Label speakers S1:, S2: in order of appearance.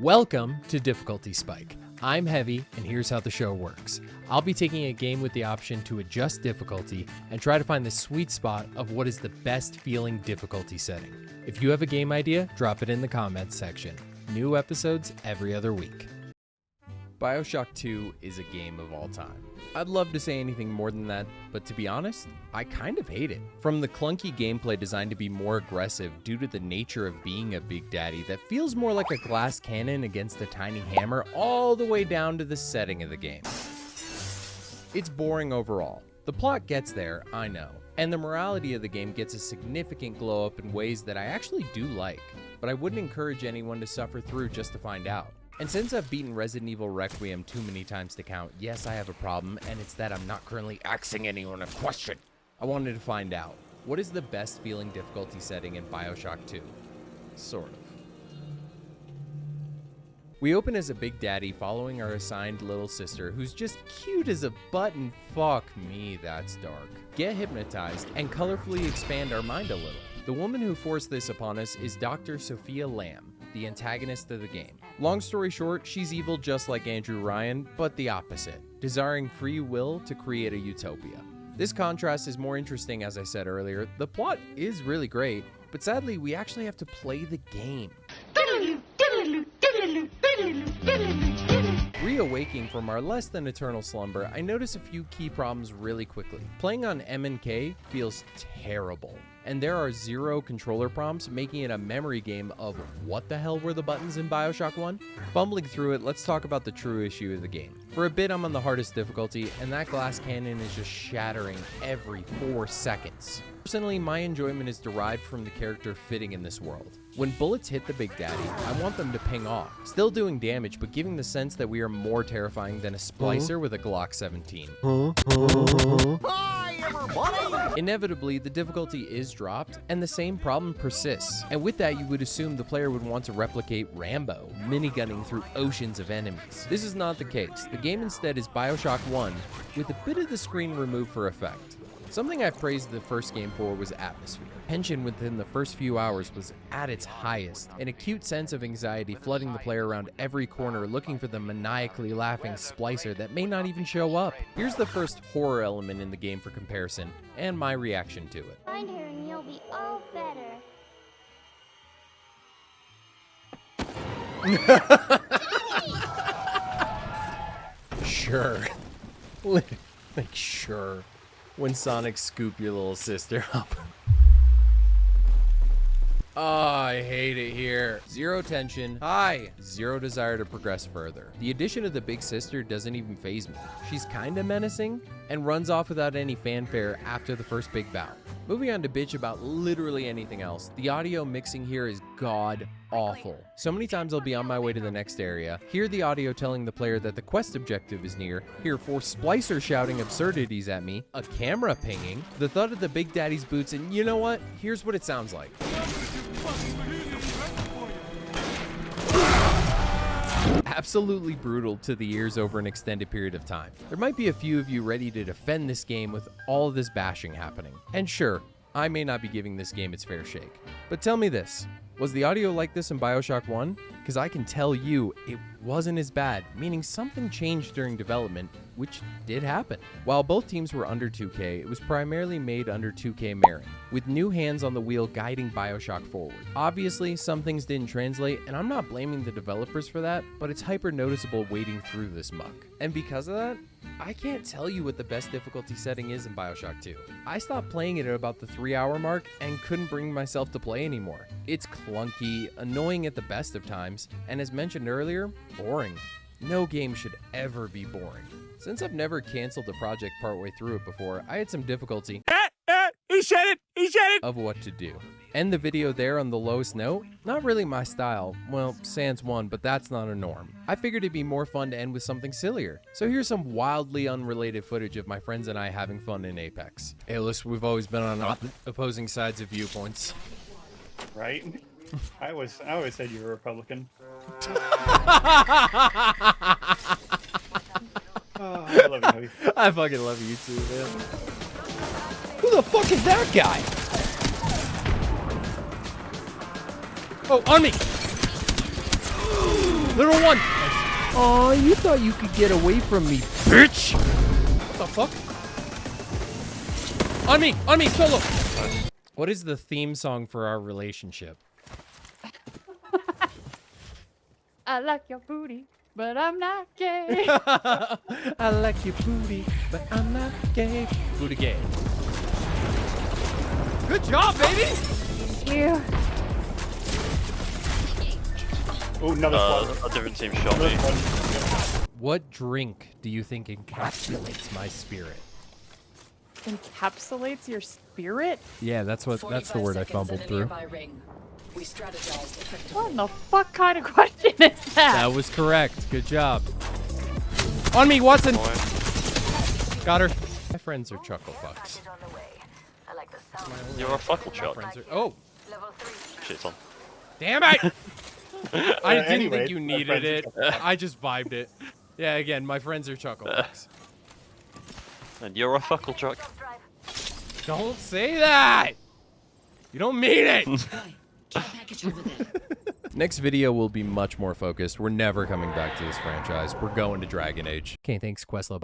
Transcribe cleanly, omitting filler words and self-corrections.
S1: Welcome to Difficulty Spike. I'm Heavy, and here's how the show works. I'll be taking a game with the option to adjust difficulty and try to find the sweet spot of what is the best feeling difficulty setting. If you have a game idea, drop it in the comments section. New episodes every other week. Bioshock 2 is a game of all time. I'd love to say anything more than that, but to be honest, I kind of hate it. From the clunky gameplay designed to be more aggressive due to the nature of being a Big Daddy that feels more like a glass cannon against a tiny hammer, all the way down to the setting of the game. It's boring overall. The plot gets there, I know, and the morality of the game gets a significant glow up in ways that I actually do like, but I wouldn't encourage anyone to suffer through just to find out. And since I've beaten Resident Evil Requiem too many times to count, yes, I have a problem, and it's that I'm not currently asking anyone a question. I wanted to find out, what is the best feeling difficulty setting in Bioshock 2? Sort of. We open as a Big Daddy following our assigned little sister who's just cute as a button. Fuck me, that's dark. Get hypnotized and colorfully expand our mind a little. The woman who forced this upon us is Dr. Sophia Lamb, the antagonist of the game. Long story short, she's evil just like Andrew Ryan, but the opposite, desiring free will to create a utopia. This contrast is more interesting, as I said earlier. The plot is really great, but sadly, we actually have to play the game. Reawaking from our less than eternal slumber, I notice a few key problems really quickly. Playing on M&K feels terrible, and there are 0 controller prompts, making it a memory game of what the hell were the buttons in Bioshock 1? Fumbling through it, let's talk about the true issue of the game. For a bit, I'm on the hardest difficulty, and that glass cannon is just shattering every 4 seconds. Personally, my enjoyment is derived from the character fitting in this world. When bullets hit the Big Daddy, I want them to ping off, still doing damage, but giving the sense that we are more terrifying than a splicer with a Glock 17.
S2: Hi, everybody!
S1: Inevitably, the difficulty is dropped, and the same problem persists. And with that, you would assume the player would want to replicate Rambo, minigunning through oceans of enemies. This is not the case. The game instead is Bioshock 1, with a bit of the screen removed for effect. Something I praised the first game for was atmosphere. Tension within the first few hours was at its highest, an acute sense of anxiety flooding the player around every corner looking for the maniacally laughing splicer that may not even show up. Here's the first horror element in the game for comparison, and my reaction to it.
S3: Find her and you'll be all better.
S1: Sure. Like, sure. When Sonic scoop your little sister up. Oh, I hate it here. 0 tension. Hi. 0 desire to progress further. The addition of the big sister doesn't even faze me. She's kinda menacing and runs off without any fanfare after the first big bout. Moving on to bitch about literally anything else, the audio mixing here is god awful. So many times I'll be on my way to the next area, hear the audio telling the player that the quest objective is near, hear 4 splicers shouting absurdities at me, a camera pinging, the thud of the Big Daddy's boots, and you know what? Here's what it sounds like. Absolutely brutal to the ears over an extended period of time. There might be a few of you ready to defend this game with all of this bashing happening. And sure, I may not be giving this game its fair shake. But tell me this, was the audio like this in Bioshock 1? Because I can tell you it wasn't as bad, meaning something changed during development, which did happen. While both teams were under 2K, it was primarily made under 2K Marin, with new hands on the wheel guiding Bioshock forward. Obviously, some things didn't translate, and I'm not blaming the developers for that, but it's hyper noticeable wading through this muck. And because of that, I can't tell you what the best difficulty setting is in Bioshock 2. I stopped playing it at about the 3-hour mark and couldn't bring myself to play anymore. It's clunky, annoying at the best of times, and as mentioned earlier, boring. No game should ever be boring. Since I've never canceled a project partway through it before, I had some difficulty
S2: He said it!
S1: of what to do. End the video there on the lowest note? Not really my style. Well, sans one, but that's not a norm. I figured it'd be more fun to end with something sillier. So here's some wildly unrelated footage of my friends and I having fun in Apex. Hey, listen, we've always been on opposing sides of viewpoints.
S4: Right? I always said you were a Republican. Oh, I love you, Heavy.
S1: I fucking love you too, man. Who the fuck is that guy? Oh, on me! Literal one. Oh, you thought you could get away from me, bitch. What the fuck? On me, solo. What is the theme song for our relationship?
S3: I like your booty, but I'm not gay.
S1: I like your booty, but I'm not gay. Booty gay. Good job, baby.
S3: Thank you.
S4: Oh, another squad.
S5: A different team shot
S4: Another
S5: me.
S4: squad.
S1: What drink do you think encapsulates my spirit?
S3: Encapsulates your spirit?
S1: Yeah, that's the word I fumbled through.
S6: We strategized effectively.
S3: What in the fuck kind of question is that?
S1: That was correct. Good job. On me, Watson. Got her. My friends are chuckle fucks.
S5: You're a fuckle chuck.
S1: Oh,
S5: Shit's on.
S1: damn it! I didn't
S4: Anyway,
S1: think you
S4: my
S1: needed
S4: friends are
S1: it.
S4: chuckle fucks.
S1: I just vibed it. Yeah, again, my friends are chuckle fucks.
S5: And you're a fuckle chuck.
S1: Don't say that! You don't mean it!
S6: Package over there.
S1: Next video will be much more focused. We're never coming back to this franchise. We're going to Dragon Age. Okay, thanks, Questlove. Bye.